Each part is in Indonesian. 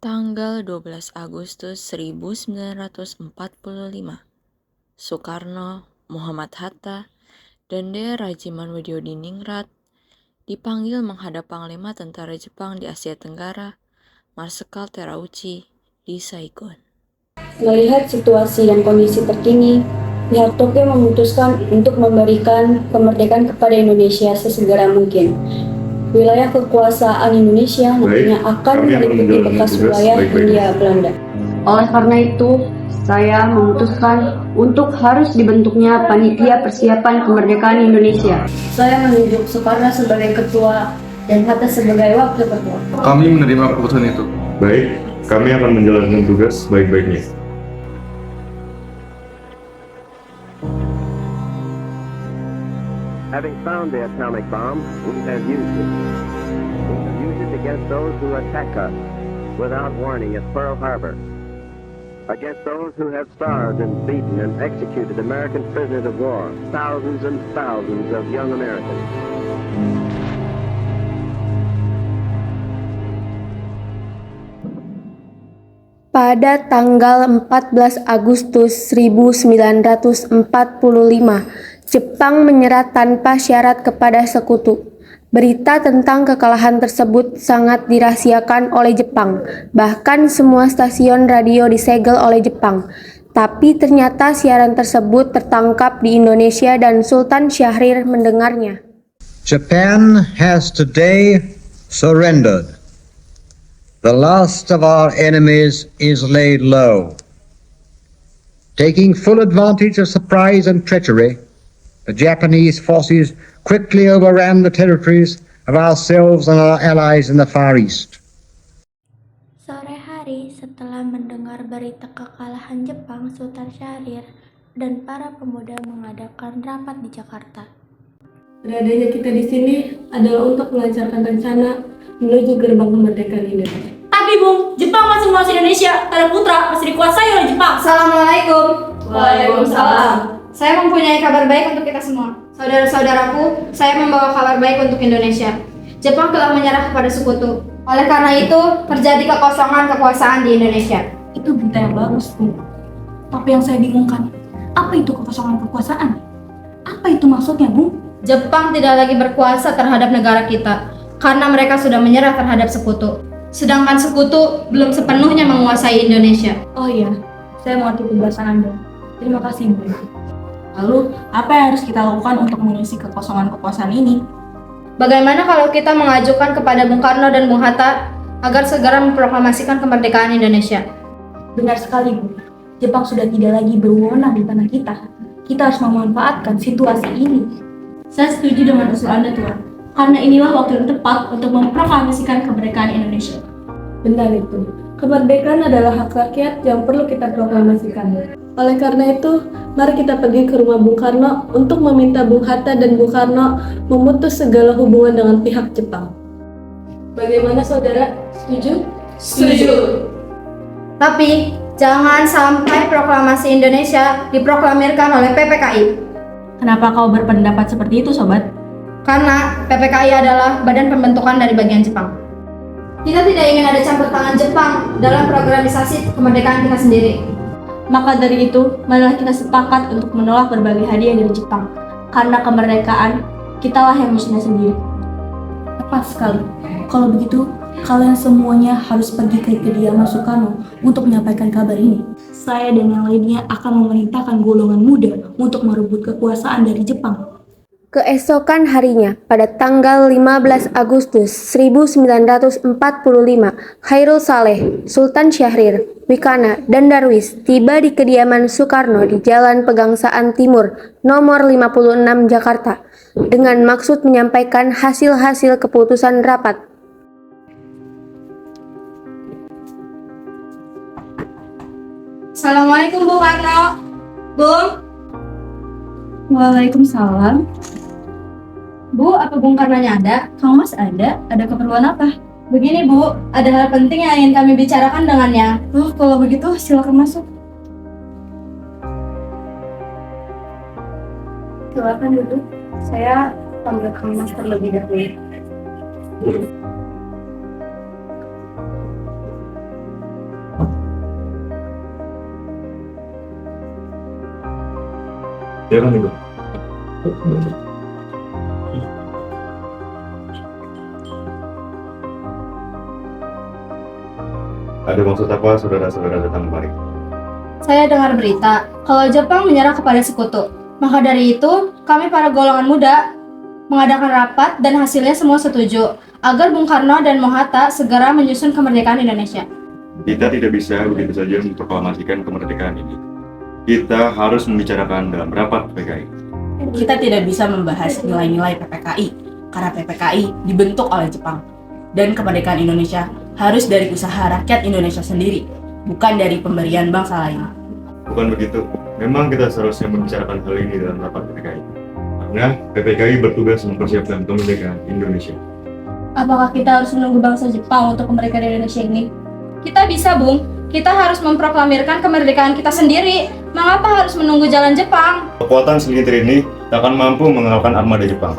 Tanggal 12 Agustus 1945, Soekarno, Muhammad Hatta, dan D. Rajiman Widyodiningrat dipanggil menghadap Panglima Tentara Jepang di Asia Tenggara, Marsekal Terauchi, di Saigon. Melihat situasi dan kondisi terkini, pihak Tokyo memutuskan untuk memberikan kemerdekaan kepada Indonesia sesegera mungkin. Wilayah kekuasaan Indonesia nantinya akan meliputi bekas wilayah Hindia Belanda. Oleh karena itu, saya memutuskan untuk harus dibentuknya Panitia Persiapan Kemerdekaan Indonesia. Saya menunjuk Soekarno sebagai ketua dan Hatta sebagai wakil ketua. Kami menerima keputusan itu. Baik, kami akan menjalankan tugas baik-baiknya. Having found the atomic bomb, we have used it. We have used it against those who attack us without warning at Pearl Harbor, against those who have starved and beaten and executed American prisoners of war, thousands and thousands of young Americans. Pada tanggal 14 Agustus 1945, Jepang menyerah tanpa syarat kepada sekutu. Berita tentang kekalahan tersebut sangat dirahasiakan oleh Jepang, bahkan semua stasiun radio disegel oleh Jepang. Tapi ternyata siaran tersebut tertangkap di Indonesia dan Sultan Syahrir mendengarnya. Japan has today surrendered. The last of our enemies is laid low. Taking full advantage of surprise and treachery, the Japanese forces quickly overran the territories of ourselves and our allies in the Far East. Sore hari setelah mendengar berita kekalahan Jepang, Sultan Syahrir dan para pemuda mengadakan rapat di Jakarta. Beradanya kita di sini adalah untuk melancarkan rencana menuju gerbang kemerdekaan Indonesia. Tapi Bung, Jepang masih menguasai Indonesia, Tanah Putra masih dikuasai oleh Jepang. Assalamualaikum. Waalaikumsalam. Saya mempunyai kabar baik untuk kita semua. Saudara-saudaraku, saya membawa kabar baik untuk Indonesia. Jepang telah menyerah kepada sekutu. Oleh karena itu, terjadi kekosongan kekuasaan di Indonesia. Itu berita yang bagus, Bung. Tapi yang saya bingungkan, apa itu kekosongan kekuasaan? Apa itu maksudnya, Bung? Jepang tidak lagi berkuasa terhadap negara kita, karena mereka sudah menyerah terhadap sekutu. Sedangkan sekutu belum sepenuhnya menguasai Indonesia. Oh iya, saya mengerti penjelasan Anda. Terima kasih, Bung. Lalu, apa yang harus kita lakukan untuk mengisi kekosongan kekuasaan ini? Bagaimana kalau kita mengajukan kepada Bung Karno dan Bung Hatta agar segera memproklamasikan kemerdekaan Indonesia? Benar sekali, Bu. Jepang sudah tidak lagi berwenang di tanah kita. Kita harus memanfaatkan situasi ini. Saya setuju dengan usul Anda, Tuan. Karena inilah waktu yang tepat untuk memproklamasikan kemerdekaan Indonesia. Benar itu. Kemerdekaan adalah hak rakyat yang perlu kita proklamasikan. Oleh karena itu, mari kita pergi ke rumah Bung Karno untuk meminta Bung Hatta dan Bung Karno memutus segala hubungan dengan pihak Jepang. Bagaimana saudara? Setuju? Setuju. Tapi, jangan sampai proklamasi Indonesia diproklamirkan oleh PPKI. Kenapa kau berpendapat seperti itu, Sobat? Karena PPKI adalah badan pembentukan dari bagian Jepang. Kita tidak ingin ada campur tangan Jepang dalam programisasi kemerdekaan kita sendiri. Maka dari itu, marilah kita sepakat untuk menolak berbagai hadiah dari Jepang. Karena kemerdekaan, kitalah yang mestinya sendiri. Tepat sekali. Kalau begitu, kalian semuanya harus pergi ke kediaman Soekarno untuk menyampaikan kabar ini. Saya dan yang lainnya akan memerintahkan golongan muda untuk merebut kekuasaan dari Jepang. Keesokan harinya, pada tanggal 15 Agustus 1945, Khairul Saleh, Sultan Syahrir, Wikana, dan Darwis tiba di kediaman Soekarno di Jalan Pegangsaan Timur, nomor 56 Jakarta, dengan maksud menyampaikan hasil-hasil keputusan rapat. Assalamualaikum Bung Karno. Bung. Waalaikumsalam. Bu, apa Bung Karnonya ada? Kang Mas ada keperluan apa? Begini Bu, ada hal penting yang ingin kami bicarakan dengannya. Oh, kalau begitu silakan masuk. Silakan duduk. Saya panggil Kang Mas terlebih dahulu. Ya kan itu? Ada maksud apa saudara-saudara datang kemari? Saya dengar berita kalau Jepang menyerah kepada sekutu. Maka dari itu, kami para golongan muda mengadakan rapat dan hasilnya semua setuju agar Bung Karno dan Bung Hatta segera menyusun kemerdekaan Indonesia. Kita tidak bisa begitu saja memproklamasikan kemerdekaan ini. Kita harus membicarakan dalam rapat PPKI. Kita tidak bisa membahas nilai-nilai PPKI karena PPKI dibentuk oleh Jepang. Dan kemerdekaan Indonesia harus dari usaha rakyat Indonesia sendiri, bukan dari pemberian bangsa lain. Bukan begitu. Memang kita seharusnya membicarakan hal ini dalam rapat PPKI. Karena PPKI bertugas mempersiapkan kemerdekaan Indonesia. Apakah kita harus menunggu bangsa Jepang untuk kemerdekaan Indonesia ini? Kita bisa, Bung. Kita harus memproklamirkan kemerdekaan kita sendiri. Mengapa harus menunggu jalan Jepang? Kekuatan segelintir ini tak akan mampu mengalahkan armada Jepang.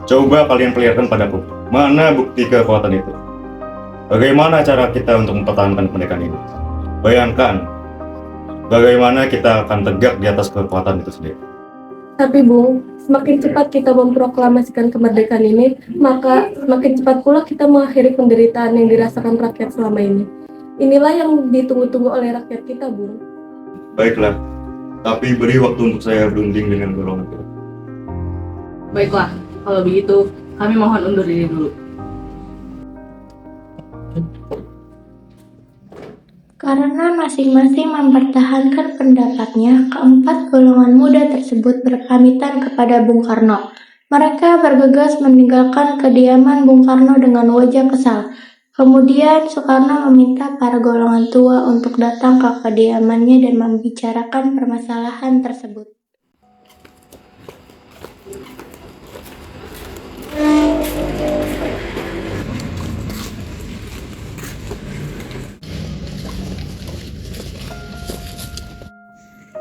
Coba kalian perlihatkan padaku, mana bukti kekuatan itu? Bagaimana cara kita untuk mempertahankan kemerdekaan ini? Bayangkan, bagaimana kita akan tegak di atas kekuatan itu sendiri. Tapi Bung, semakin cepat kita memproklamasikan kemerdekaan ini, maka semakin cepat pula kita mengakhiri penderitaan yang dirasakan rakyat selama ini. Inilah yang ditunggu-tunggu oleh rakyat kita, Bung. Baiklah, tapi beri waktu untuk saya berunding dengan golongan itu. Baiklah, kalau begitu kami mohon undur diri dulu. Karena masing-masing mempertahankan pendapatnya, keempat golongan muda tersebut berpamitan kepada Bung Karno. Mereka bergegas meninggalkan kediaman Bung Karno dengan wajah kesal. Kemudian Soekarno meminta para golongan tua untuk datang ke kediamannya dan membicarakan permasalahan tersebut.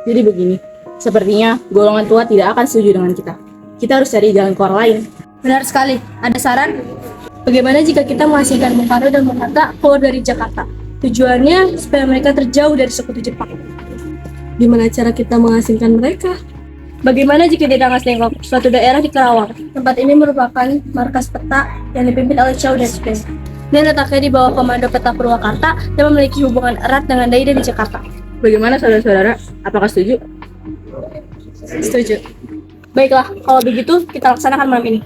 Jadi begini, sepertinya golongan tua tidak akan setuju dengan kita. Kita harus cari jalan keluar lain. Benar sekali. Ada saran? Bagaimana jika kita menghasilkan Bung Karno dan Bung Hatta keluar dari Jakarta? Tujuannya supaya mereka terjauh dari sekutu Jepang. Gimana cara kita mengasingkan mereka? Bagaimana jika di Rengas Dengklok, suatu daerah di Karawang? Tempat ini merupakan markas peta yang dipimpin oleh Chow dan Speng. Dan letaknya di bawah komando peta Purwakarta yang memiliki hubungan erat dengan Daida di Jakarta. Bagaimana saudara-saudara? Apakah setuju? Setuju. Baiklah, kalau begitu kita laksanakan malam ini.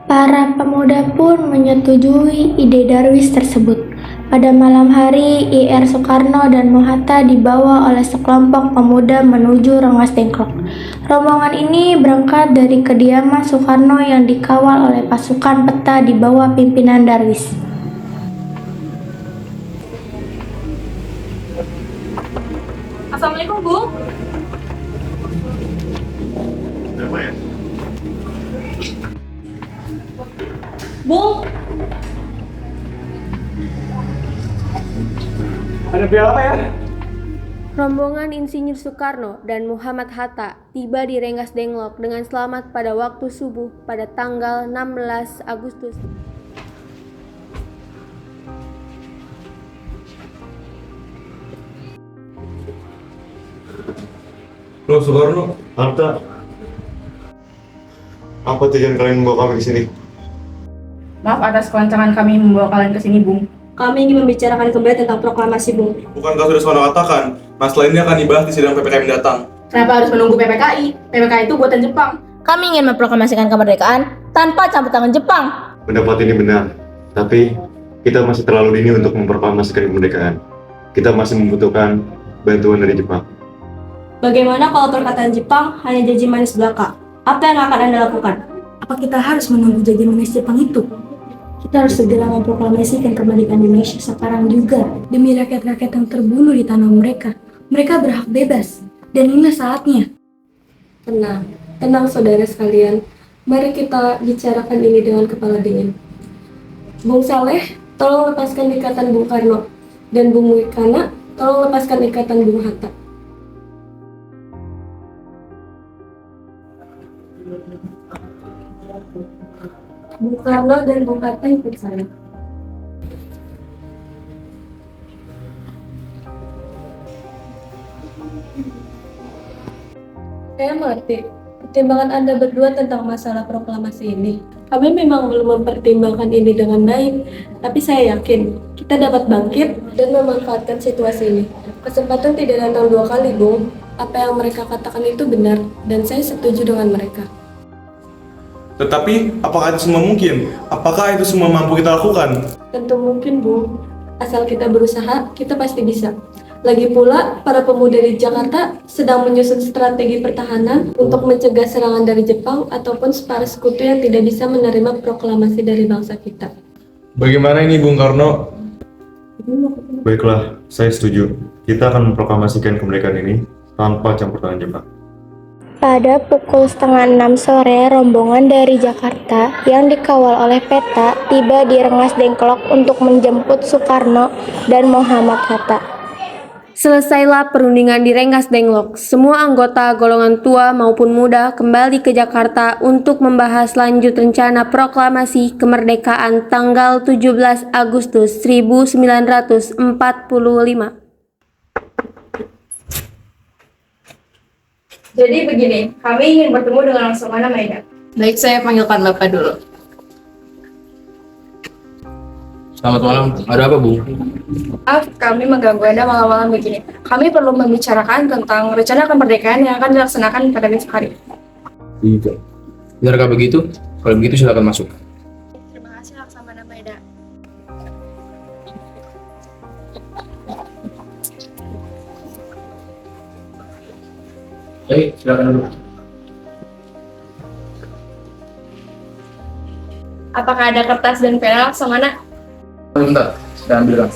Para pemuda pun menyetujui ide Darwis tersebut. Pada malam hari, Ir Soekarno dan Bung Hatta dibawa oleh sekelompok pemuda menuju Rengas Dengklok. Rombongan ini berangkat dari kediaman Soekarno yang dikawal oleh pasukan peta di bawah pimpinan Darwis. Assalamualaikum, Bu. Apa ya? Bu. Ada biaya apa ya? Rombongan Insinyur Soekarno dan Muhammad Hatta tiba di Rengas Dengklok dengan selamat pada waktu subuh pada tanggal 16 Agustus. Loh, Soekarno, Hatta. Apa tujuan kalian membawa kami ke sini? Maaf atas kelancangan kami membawa kalian ke sini, Bung. Kami ingin membicarakan kembali tentang proklamasi, Bung. Bukankah sudah Soekarno katakan, masalah ini akan dibahas di sidang PPKI mendatang? Kenapa harus menunggu PPKI? PPKI itu buatan Jepang. Kami ingin memproklamasikan kemerdekaan tanpa campur tangan Jepang. Pendapat ini benar, tapi kita masih terlalu dini untuk memproklamasikan kemerdekaan. Kita masih membutuhkan bantuan dari Jepang. Bagaimana kalau perkataan Jepang hanya janji manis belaka? Apa yang akan Anda lakukan? Apa kita harus menunggu janji manis Jepang itu? Kita harus segera memproklamasikan kemerdekaan Indonesia sekarang juga. Demi rakyat-rakyat yang terbunuh di tanah mereka. Mereka berhak bebas. Dan inilah saatnya. Tenang saudara sekalian. Mari kita bicarakan ini dengan kepala dingin. Bung Saleh, tolong lepaskan ikatan Bung Karno. Dan Bung Wikana, tolong lepaskan ikatan Bung Hatta. Bung Karno dan Bung Hatta ikut saya. Saya mengerti pertimbangan Anda berdua tentang masalah proklamasi ini. Kami memang belum mempertimbangkan ini dengan baik, tapi saya yakin kita dapat bangkit dan memanfaatkan situasi ini. Kesempatan tidak datang dua kali, Bung. Apa yang mereka katakan itu benar, dan saya setuju dengan mereka. Tetapi, apakah itu semua mungkin? Apakah itu semua mampu kita lakukan? Tentu mungkin, Bung. Asal kita berusaha, kita pasti bisa. Lagi pula, para pemuda di Jakarta sedang menyusun strategi pertahanan untuk mencegah serangan dari Jepang ataupun para sekutu yang tidak bisa menerima proklamasi dari bangsa kita. Bagaimana ini, Bung Karno? Baiklah, saya setuju. Kita akan memproklamasikan kemerdekaan ini tanpa campur tangan Jepang. Pada pukul 5:30 sore, rombongan dari Jakarta yang dikawal oleh Peta tiba di Rengas Dengklok untuk menjemput Soekarno dan Muhammad Hatta. Selesailah perundingan di Rengas Dengklok. Semua anggota golongan tua maupun muda kembali ke Jakarta untuk membahas lanjut rencana proklamasi kemerdekaan tanggal 17 Agustus 1945. Jadi begini, kami ingin bertemu dengan Laksamana Maeda. Baik, saya panggilkan Bapak dulu. Selamat malam, ada apa Bu? Maaf, kami mengganggu Anda malam-malam begini. Kami perlu membicarakan tentang rencana kemerdekaan yang akan dilaksanakan pada besok hari. Iya. Benarkah begitu? Kalau begitu silakan masuk. Terima kasih Laksamana Maeda. Baik, silakan duduk. Apakah ada kertas dan pena Laksamana? Bentar, saya ambilkan.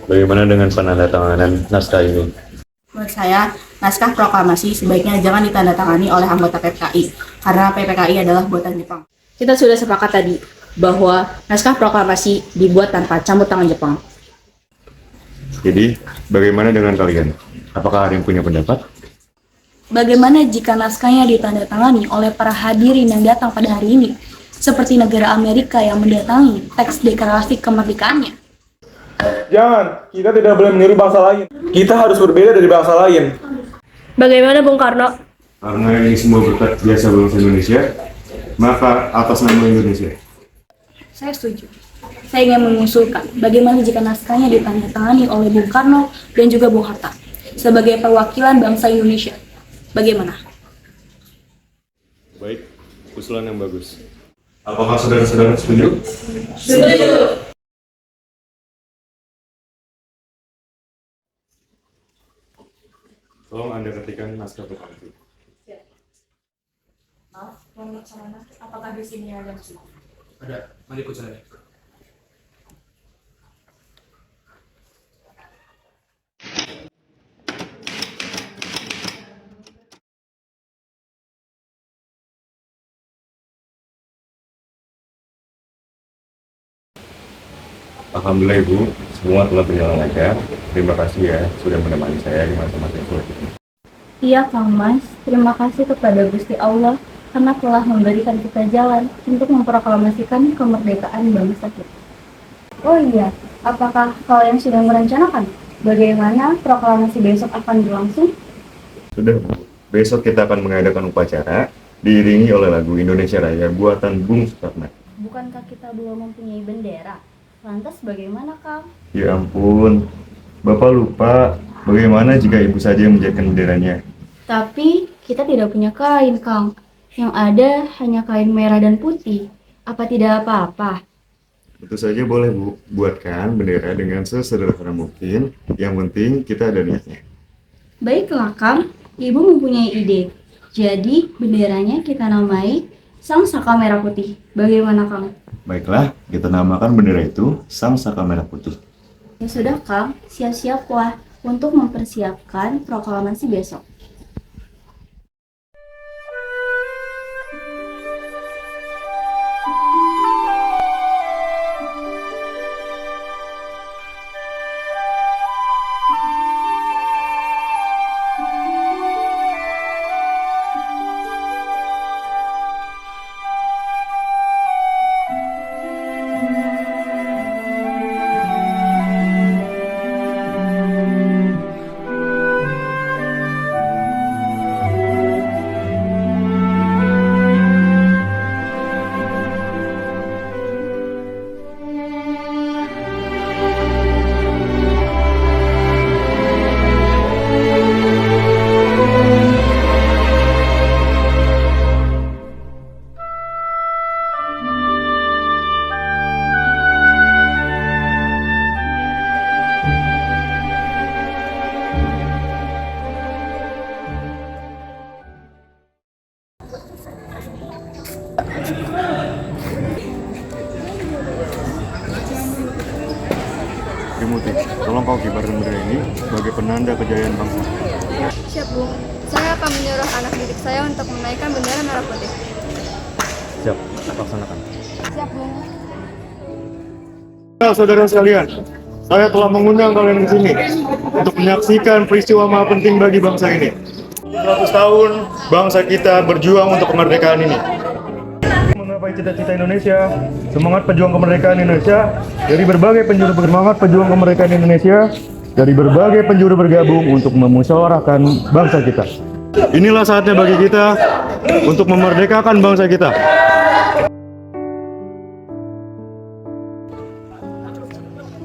Bagaimana dengan penandatanganan naskah ini? Menurut saya, naskah proklamasi sebaiknya jangan ditandatangani oleh anggota PPKI, karena PPKI adalah buatan Jepang. Kita sudah sepakat tadi bahwa naskah proklamasi dibuat tanpa campur tangan Jepang. Jadi, bagaimana dengan kalian? Apakah ada yang punya pendapat? Bagaimana jika naskahnya ditandatangani oleh para hadirin yang datang pada hari ini, seperti negara Amerika yang mendatangi teks deklarasi kemerdekaannya? Jangan, kita tidak boleh meniru bangsa lain. Kita harus berbeda dari bangsa lain. Bagaimana Bung Karno? Karena ini semua berkat jasa bangsa Indonesia, maka atas nama Indonesia. Saya setuju. Saya ingin mengusulkan bagaimana jika naskahnya ditandatangani oleh Bung Karno dan juga Bung Hatta sebagai perwakilan bangsa Indonesia. Bagaimana? Baik, usulan yang bagus. Apakah saudara-saudara setuju? Setuju. Tolong Anda ketikkan naskah proklamasi. Maaf, Laksamana, apakah di sini ada mesin? Ada, mari ikut saya. Alhamdulillah Ibu, semua telah berjalan lancar. Terima kasih ya sudah menemani saya di masa-masa yang sulit ini. Iya Kang Mas, terima kasih kepada Gusti Allah karena telah memberikan kita jalan untuk memproklamasikan kemerdekaan bangsa kita. Oh iya, apakah kalian sudah merencanakan bagaimana proklamasi besok akan berlangsung? Sudah Bu, besok kita akan mengadakan upacara diiringi oleh lagu Indonesia Raya buatan Bung Soekarno. Bukankah kita belum mempunyai bendera? Lantas bagaimana Kang? Ya ampun, Bapak lupa bagaimana jika Ibu saja yang menjadikan benderanya. Tapi kita tidak punya kain Kang. Yang ada hanya kain merah dan putih. Apa tidak apa-apa? Tentu saja boleh, Bu. Buatkan bendera dengan sesederhana mungkin. Yang penting kita ada niatnya. Baiklah, Kang. Ibu mempunyai ide. Jadi, benderanya kita namai Sang Saka Merah Putih. Bagaimana, Kang? Baiklah, kita namakan bendera itu Sang Saka Merah Putih. Ya sudah, Kang. Siap-siaplah untuk mempersiapkan proklamasi besok. Trimuti, tolong kau kibarkan bendera ini sebagai penanda kejayaan bangsa. Siap, Bung. Saya akan menyuruh anak didik saya untuk menaikkan bendera merah putih. Siap, laksanakan. Siap, Bung. Nah, saudara sekalian, saya telah mengundang kalian ke sini untuk menyaksikan peristiwa maha penting bagi bangsa ini. 100 tahun bangsa kita berjuang untuk kemerdekaan ini. Menggapai cita-cita Indonesia, semangat pejuang kemerdekaan Indonesia, dari berbagai penjuru bersemangat pejuang kemerdekaan Indonesia, dari berbagai penjuru bergabung untuk memusyawarahkan bangsa kita. Inilah saatnya bagi kita untuk memerdekakan bangsa kita.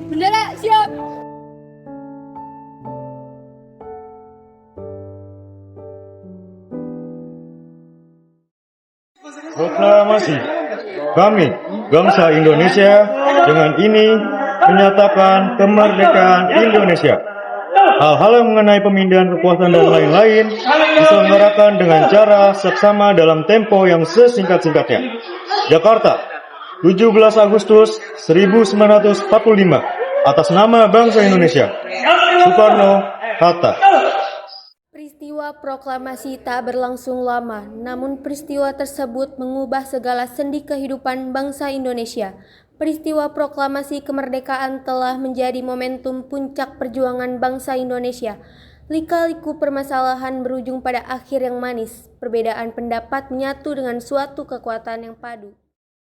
Bendera siap. Proklamasi. Kami, bangsa Indonesia, dengan ini menyatakan kemerdekaan Indonesia. Hal-hal yang mengenai pemindahan kekuasaan dan lain-lain diselenggarakan dengan cara seksama dalam tempo yang sesingkat-singkatnya. Jakarta, 17 Agustus 1945, atas nama bangsa Indonesia. Soekarno, Hatta. Peristiwa proklamasi tak berlangsung lama, namun peristiwa tersebut mengubah segala sendi kehidupan bangsa Indonesia. Peristiwa proklamasi kemerdekaan telah menjadi momentum puncak perjuangan bangsa Indonesia. Lika-liku permasalahan berujung pada akhir yang manis. Perbedaan pendapat menyatu dengan suatu kekuatan yang padu.